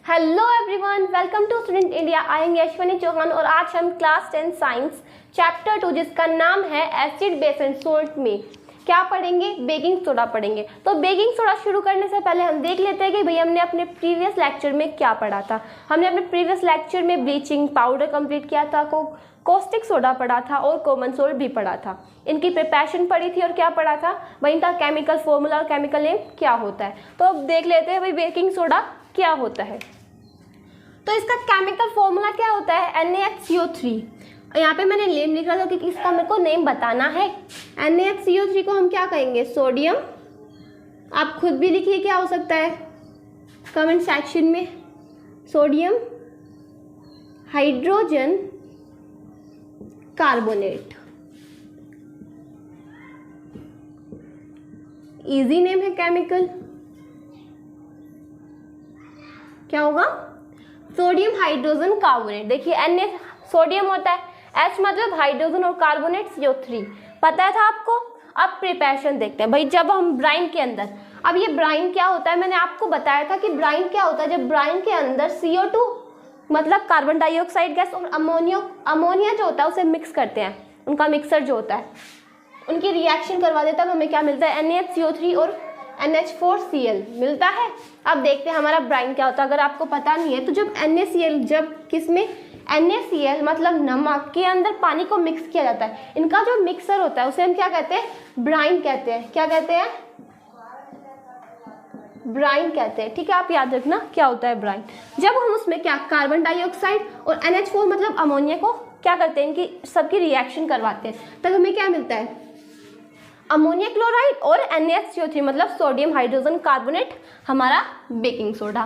Hello everyone, welcome to student India. I am Yashvani Chauhan और आज हम क्लास 10 साइंस चैप्टर 2 जिसका नाम है एसिड बेस एंड सोल्ट में क्या पढ़ेंगे, बेकिंग सोडा पढ़ेंगे। तो बेकिंग सोडा शुरू करने से पहले हम देख लेते हैं कि भाई हमने अपने प्रीवियस लेक्चर में क्या पढ़ा था। हमने अपने प्रीवियस लेक्चर में ब्लीचिंग पाउडर कंप्लीट किया था, कॉस्टिक सोडा पढ़ा था और कॉमन सोल्ट भी पढ़ा था। इनकी प्रिपरेशन पढ़ी थी और क्या पढ़ा था भाई, इनका केमिकल फॉर्मूला और केमिकल नेम क्या होता है। तो अब देख लेते हैं भाई बेकिंग सोडा क्या होता है। तो इसका केमिकल फॉर्मूला क्या होता है, NaHCO3। यहाँ पे मैंने नेम लिख रहा था क्योंकि इसका मेरे को नेम बताना है। NaHCO3 को हम क्या कहेंगे, सोडियम। आप खुद भी लिखिए क्या हो सकता है कमेंट सेक्शन में। Sodium hydrogen carbonate. Easy name है केमिकल, क्या होगा, सोडियम हाइड्रोजन कार्बोनेट। देखिए Na सोडियम होता है, H मतलब हाइड्रोजन और कार्बोनेट CO3, पता था आपको। अब प्रिपरेशन देखते हैं भाई। जब हम ब्राइन के अंदर, अब ये ब्राइन क्या होता है, मैंने आपको बताया था कि ब्राइन क्या होता है। जब ब्राइन के अंदर CO2 मतलब कार्बन डाइऑक्साइड गैस और अमोनिया जो होता है उसे मिक्स करते हैं, उनका मिक्सर जो होता है उनकी रिएक्शन करवा देता है, हमें क्या मिलता है, NaHCO3 और NH4Cl मिलता है। अब देखते हैं हमारा ब्राइन क्या होता है। अगर आपको पता नहीं है तो जब NaCl, जब किसमें NaCl मतलब नमक के अंदर पानी को मिक्स किया जाता है, इनका जो मिक्सर होता है उसे हम क्या कहते हैं, ब्राइन कहते हैं। क्या कहते हैं, ब्राइन कहते हैं। ठीक है, आप याद रखना क्या होता है ब्राइन। जब हम उसमें क्या कार्बन डाइऑक्साइड और NH4 मतलब अमोनिया को क्या करते हैं, इनकी सबकी रिएक्शन करवाते हैं, तब हमें क्या मिलता है, अमोनिया क्लोराइड और NaHCO3 मतलब सोडियम हाइड्रोजन कार्बोनेट, हमारा बेकिंग सोडा।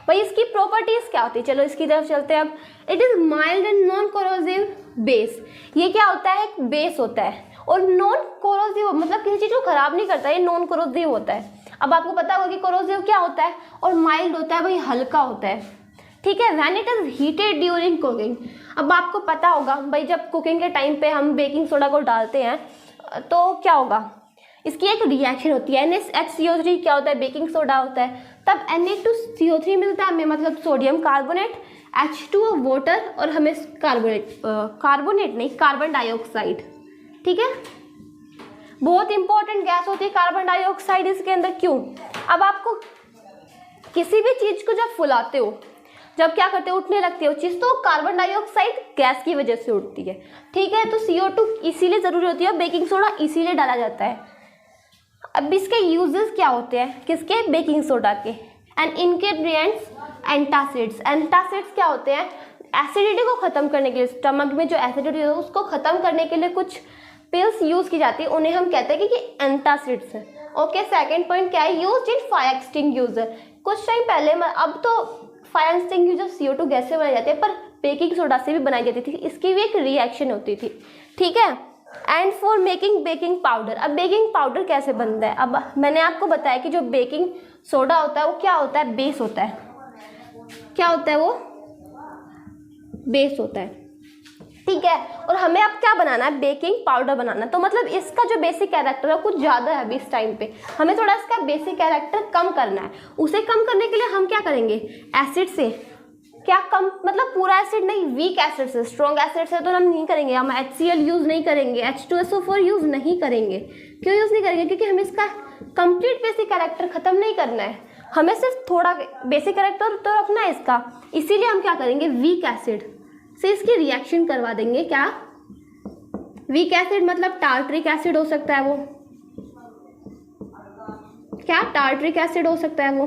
भाई इसकी प्रॉपर्टीज क्या होती है, चलो इसकी तरफ चलते हैं अब। It is mild and non corrosive base. ये क्या होता है, एक बेस होता है और नॉन कोरोसिव मतलब किसी चीज को खराब नहीं करता, ये नॉन कोरोसिव होता है। अब आपको पता होगा कि कोरोसिव क्या होता है, और माइल्ड होता है भाई, हल्का होता है। ठीक है, when it is heated during cooking. अब आपको पता होगा भाई जब कुकिंग के टाइम पे हम बेकिंग सोडा को डालते हैं तो क्या होगा, इसकी एक रिएक्शन होती है। NaHCO3 क्या होता है, बेकिंग सोडा होता है। तब Na2CO3 मिलता है हमें मतलब सोडियम कार्बोनेट, H2O वाटर और हमें कार्बोनेट नहीं, कार्बन डाइऑक्साइड। ठीक है, बहुत इंपॉर्टेंट गैस होती है कार्बन डाइऑक्साइड इसके अंदर। क्यों, अब आपको किसी भी चीज को जब फुलाते हो, जब क्या करते हो, उठने लगती है वो चीज़, तो कार्बन डाइऑक्साइड गैस की वजह से उठती है। ठीक है, तो CO2 इसीलिए ज़रूरी होती है, बेकिंग सोडा इसीलिए डाला जाता है। अब इसके यूजेस क्या होते हैं, किसके, बेकिंग सोडा के। And ingredients antacids. एंटासिड्स क्या होते हैं, एसिडिटी को ख़त्म करने के लिए, स्टमक में जो एसिडिटी है उसको ख़त्म करने के लिए कुछ पिल्स यूज़ की जाती है, उन्हें हम कहते हैं कि एंटासिड्स है। ओके, सेकेंड पॉइंट क्या है, यूज इन फायर एक्सटिंग्यूशर। कुछ टाइम पहले, अब तो फायर एक्सटिंग्यूशर CO2 गैस से बनाई जाती है, पर बेकिंग सोडा से भी बनाई जाती थी, इसकी भी एक रिएक्शन होती थी। ठीक है, and for making baking powder. अब बेकिंग पाउडर कैसे बनता है, अब मैंने आपको बताया कि जो बेकिंग सोडा होता है वो क्या होता है, बेस होता है। क्या होता है वो, बेस होता है। ठीक है, और हमें अब क्या बनाना है, बेकिंग पाउडर बनाना। तो मतलब इसका जो बेसिक कैरेक्टर है कुछ ज़्यादा है अभी इस टाइम पे, हमें थोड़ा इसका बेसिक कैरेक्टर कम करना है। उसे कम करने के लिए हम क्या करेंगे, एसिड से क्या कम, मतलब पूरा एसिड नहीं, वीक एसिड से। स्ट्रॉन्ग एसिड से तो हम नहीं करेंगे, हम HCl यूज़ नहीं करेंगे, H2SO4 यूज़ नहीं करेंगे। क्यों यूज़ नहीं करेंगे, क्योंकि हमें इसका कंप्लीट बेसिक कैरेक्टर ख़त्म नहीं करना है, हमें सिर्फ थोड़ा बेसिक कैरेक्टर तो रखना है इसका। इसीलिए हम क्या करेंगे, वीक एसिड से इसकी रिएक्शन करवा देंगे। क्या, वीक एसिड मतलब टार्टरिक एसिड हो सकता है वो, क्या टार्टरिक एसिड हो सकता है वो,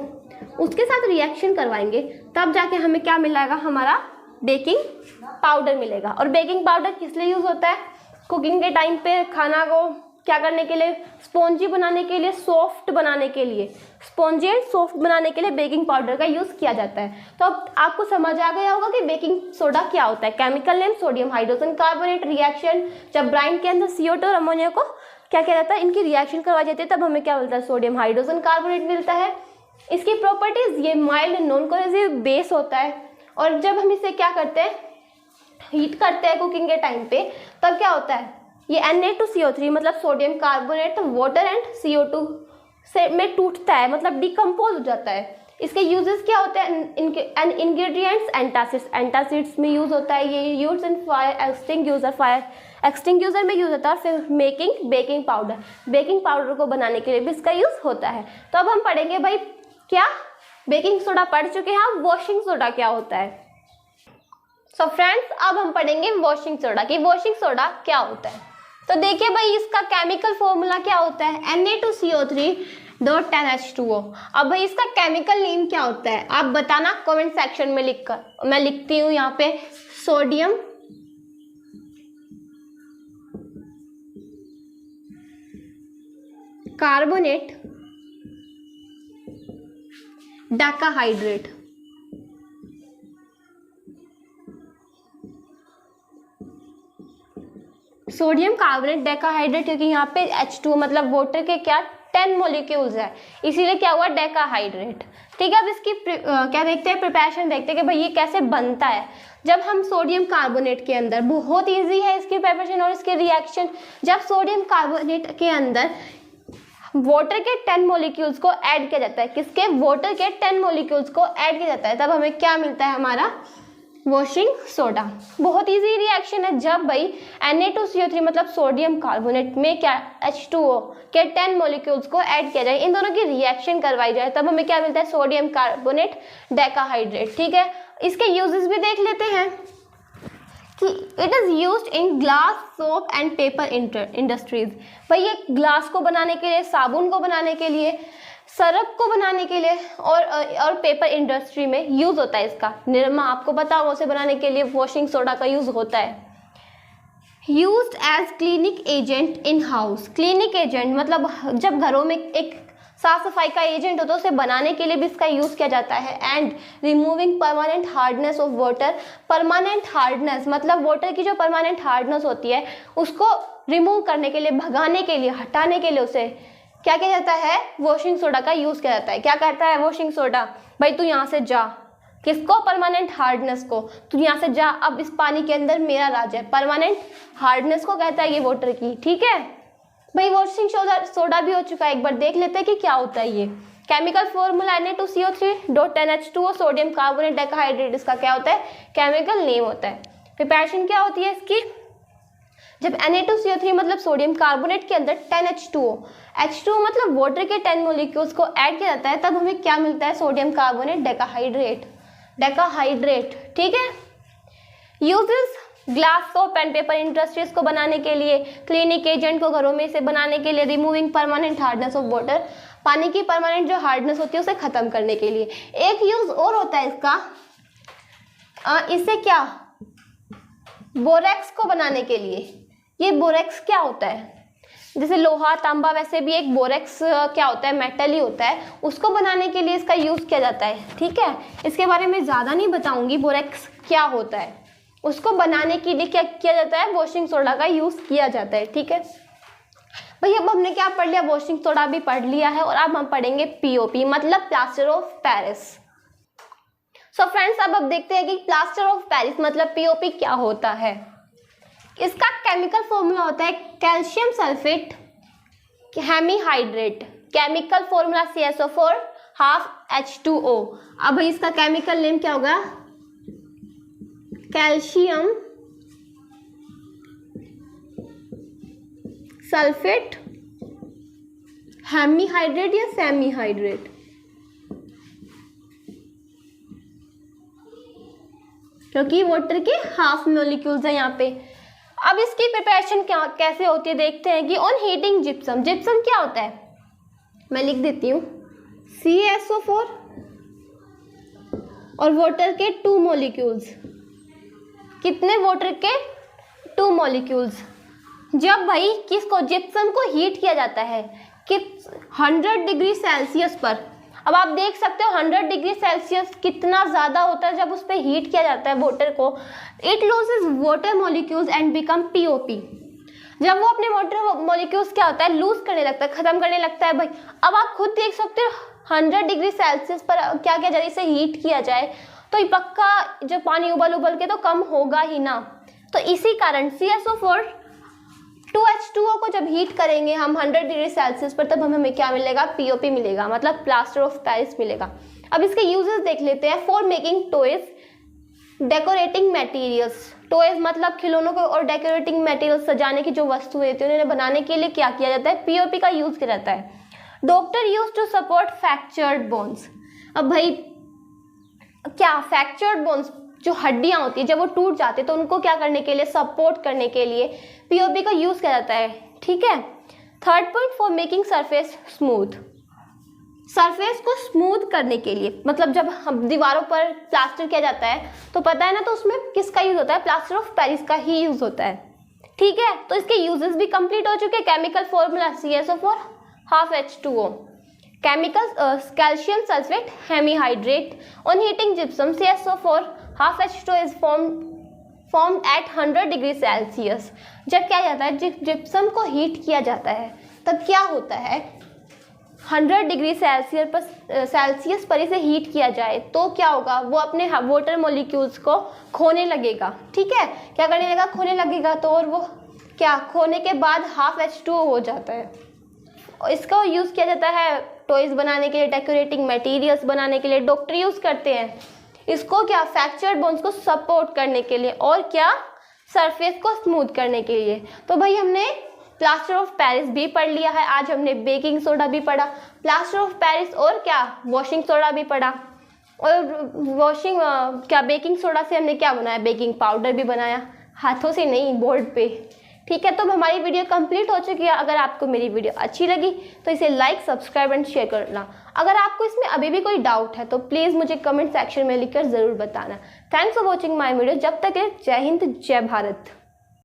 उसके साथ रिएक्शन करवाएंगे, तब जाके हमें क्या मिलेगा, हमारा बेकिंग पाउडर मिलेगा। और बेकिंग पाउडर किस लिए यूज़ होता है, कुकिंग के टाइम पे खाना को क्या करने के लिए, स्पॉन्जी बनाने के लिए, सॉफ्ट बनाने के लिए, स्पॉन्जी एंड सॉफ्ट बनाने के लिए बेकिंग पाउडर का यूज़ किया जाता है। तो अब आपको समझ आ गया होगा कि बेकिंग सोडा क्या होता है। Chemical name sodium hydrogen carbonate. Reaction, जब ब्राइन के अंदर CO2 और अमोनिया को क्या किया जाता है, इनकी रिएक्शन करवाई जाती है, तब हमें क्या मिलता है, सोडियम हाइड्रोजन कार्बोनेट मिलता है। इसकी प्रॉपर्टीज, ये माइल्ड नॉन कोरोसिव बेस होता है, और जब हम इसे क्या करते हैं, हीट करते हैं कुकिंग के टाइम पे, तब क्या होता है, ये Na2CO3 मतलब sodium carbonate water and CO2 से में टूटता है, मतलब डिकम्पोज हो जाता है। इसके यूजेस क्या होते हैं? इंग्रेडिएंट्स एंटासिड्स, एंटासिड्स में यूज होता है ये, use in fire extinguisher, fire extinguisher में यूज होता है। फिर making baking powder, baking powder को बनाने के लिए भी इसका यूज होता है। तो अब हम पढ़ेंगे भाई क्या, बेकिंग सोडा पढ़ चुके हैं हम, वॉशिंग सोडा क्या होता है। सो फ्रेंड्स अब हम पढ़ेंगे वॉशिंग सोडा कि वॉशिंग सोडा क्या होता है। तो देखिए भाई इसका केमिकल फॉर्मूला क्या होता है, Na2CO3.10H2O। अब भाई इसका केमिकल नेम क्या होता है आप बताना कमेंट सेक्शन में लिखकर। मैं लिखती हूँ यहाँ पे sodium carbonate decahydrate. Sodium carbonate decahydrate, क्योंकि यहाँ पे H2 मतलब वाटर के क्या 10 मॉलिक्यूल्स है, इसीलिए क्या हुआ डेकाहाइड्रेट। ठीक है, अब इसकी क्या देखते हैं, प्रिपरेशन देखते हैं कि भाई ये कैसे बनता है। जब हम सोडियम कार्बोनेट के अंदर, बहुत इजी है इसकी प्रिपरेशन और इसके रिएक्शन, जब सोडियम कार्बोनेट के अंदर वाटर के 10 मॉलिक्यूल्स को ऐड किया जाता है, किसके, वाटर के 10 मॉलिक्यूल्स को ऐड किया जाता है, तब हमें क्या मिलता है, हमारा वॉशिंग सोडा। बहुत इजी रिएक्शन है। जब भाई Na2CO3 मतलब सोडियम कार्बोनेट में क्या H2O के 10 मॉलिक्यूल्स को ऐड किया जाए, इन दोनों की रिएक्शन करवाई जाए, तब हमें क्या मिलता है, सोडियम कार्बोनेट डेकाहाइड्रेट। ठीक है, इसके यूजेस भी देख लेते हैं कि it is used in glass, soap and paper industries. भाई ये ग्लास को बनाने के लिए, साबुन को बनाने के लिए, सरफ को बनाने के लिए और पेपर इंडस्ट्री में यूज होता है इसका। निरमा आपको पता हो, उसे बनाने के लिए वॉशिंग सोडा का यूज होता है। Used as clinic agent in house, clinic agent मतलब जब घरों में एक साफ सफाई का एजेंट होता है, उसे बनाने के लिए भी इसका यूज किया जाता है। And removing permanent hardness of water, permanent hardness मतलब वाटर की जो परमानेंट हार्डनेस होती है उसको रिमूव करने के लिए, भगाने के लिए, हटाने के लिए उसे क्या किया जाता है, वॉशिंग सोडा का यूज किया जाता है। क्या कहता है वॉशिंग सोडा, भाई तू यहाँ से जा, किसको, परमानेंट हार्डनेस को, तू यहाँ से जा, अब इस पानी के अंदर मेरा राज है। परमानेंट हार्डनेस को कहता है ये वाटर की। ठीक है भाई, वॉशिंग सोडा भी हो चुका है, एक बार देख लेते हैं कि क्या होता है ये। Chemical formula Na2CO3.10H2O sodium carbonate decahydrate, इसका क्या होता है, केमिकल नेम होता है। प्रिपरेशन क्या होती है इसकी, जब Na2CO3 मतलब सोडियम कार्बोनेट के अंदर 10H2O, H2O मतलब वाटर के 10 मॉलिक्यूल्स को ऐड किया जाता है, तब हमें क्या मिलता है, सोडियम कार्बोनेट डेकाहाइड्रेट, डेकाहाइड्रेट। ठीक है, uses glass, soap and paper industries को बनाने के लिए, क्लिनिक एजेंट को घरों में से बनाने के लिए, removing permanent hardness of water, पानी की परमानेंट जो हार्डनेस होती है उसे खत्म करने के लिए। एक यूज और होता है इसका, इससे क्या, बोरेक्स को बनाने के लिए। ये बोरेक्स क्या होता है, जैसे लोहा, तांबा, वैसे भी एक बोरेक्स क्या होता है, मेटल ही होता है, उसको बनाने के लिए इसका यूज किया जाता है। ठीक है, इसके बारे में ज्यादा नहीं बताऊंगी बोरेक्स क्या होता है, उसको बनाने के लिए क्या किया जाता है, वॉशिंग सोडा का यूज किया जाता है। ठीक है भाई, अब हमने क्या पढ़ लिया, वॉशिंग सोडा भी पढ़ लिया है, और अब हम पढ़ेंगे POP मतलब plaster of Paris. So friends अब देखते हैं कि प्लास्टर ऑफ पेरिस मतलब POP क्या होता है। इसका केमिकल फॉर्मूला होता है calcium sulphate hemihydrate, chemical formula CaSO4 half H2O। अब भाई इसका केमिकल नेम क्या होगा, कैल्शियम सल्फेट हेमीहाइड्रेट या सेमीहाइड्रेट, क्योंकि वाटर के हाफ मॉलिक्यूल्स हैं यहाँ पे। अब इसकी प्रिपरेशन क्या कैसे होती है देखते हैं कि ऑन हीटिंग जिप्सम, जिप्सम क्या होता है, मैं लिख देती हूँ CaSO4 और वाटर के 2 मॉलिक्यूल्स, कितने, वाटर के 2 मॉलिक्यूल्स। जब भाई किसको, जिप्सम को हीट किया जाता है किस 100 डिग्री सेल्सियस पर। अब आप देख सकते हो 100 डिग्री सेल्सियस कितना ज़्यादा होता है, जब उस पर हीट किया जाता है वाटर को, it loses water molecules and become POP। जब वो अपने वाटर मॉलिक्यूल्स क्या होता है, लूज करने लगता है, खत्म करने लगता है भाई। अब आप खुद देख सकते हो 100 डिग्री सेल्सियस पर क्या किया जाए, इसे हीट किया जाए तो ये पक्का जो पानी उबल के तो कम होगा ही ना। तो इसी कारण CaSO4 2H2O को जब हीट करेंगे हम 100 डिग्री सेल्सियस पर, तब हमें क्या मिलेगा, POP मिलेगा, मतलब प्लास्टर ऑफ पेरिस मिलेगा। अब इसके यूजेस देख लेते हैं। For making toys, decorating materials, toys मतलब खिलौनों को, और डेकोरेटिंग मटेरियल्स सजाने की जो वस्तुएं होती है उन्हें बनाने के लिए क्या किया जाता है, पीओपी का यूज किया जाता है। Doctor use to support fractured bones, अब भाई क्या फ्रैक्चर्ड बोन्स जो हड्डियां होती है जब वो टूट जाती है तो उनको क्या करने के लिए, सपोर्ट करने के लिए पीओपी का यूज किया जाता है। ठीक है। Third point, for making surface smooth, surface को स्मूथ करने के लिए, मतलब जब हम दीवारों पर प्लास्टर किया जाता है तो पता है ना, तो उसमें किसका यूज होता है, प्लास्टर ऑफ पेरिस का ही यूज होता है। ठीक है, तो इसके यूजेस भी कंप्लीट हो चुके हैं। Chemical formula CaSO4 half H2O, chemical calcium sulphate hemihydrate, on heating gypsum CaSO4 half H2O is formed at 100 degree Celsius. जब क्या जाता है, जिप्सम को हीट किया जाता है तब क्या होता है, 100 डिग्री सेल्सियस पर इसे हीट किया जाए तो क्या होगा, वो अपने वाटर मॉलिक्यूल्स को खोने लगेगा। ठीक है, क्या करने लगेगा, खोने लगेगा। तो और वो क्या खोने के बाद half H2O हो जाता है। इसका यूज़ किया जाता है टॉयज बनाने के लिए, डेकोरेटिंग मटेरियल्स बनाने के लिए, डॉक्टर यूज़ करते हैं इसको क्या, फ्रैक्चर्ड बोन्स को सपोर्ट करने के लिए, और क्या, सरफेस को स्मूथ करने के लिए। तो भाई हमने प्लास्टर ऑफ पेरिस भी पढ़ लिया है, आज हमने बेकिंग सोडा भी पढ़ा, प्लास्टर ऑफ पेरिस और क्या, वॉशिंग सोडा भी पढ़ा। और क्या बेकिंग सोडा से हमने क्या बनाया, बेकिंग पाउडर भी बनाया, हाथों से नहीं, बोर्ड पे। ठीक है, तो हमारी वीडियो कंप्लीट हो चुकी है। अगर आपको मेरी वीडियो अच्छी लगी तो इसे लाइक, सब्सक्राइब एंड शेयर करना। अगर आपको इसमें अभी भी कोई डाउट है तो प्लीज़ मुझे कमेंट सेक्शन में लिखकर ज़रूर बताना। Thanks for watching my video. जब तक है, जय हिंद, जय भारत।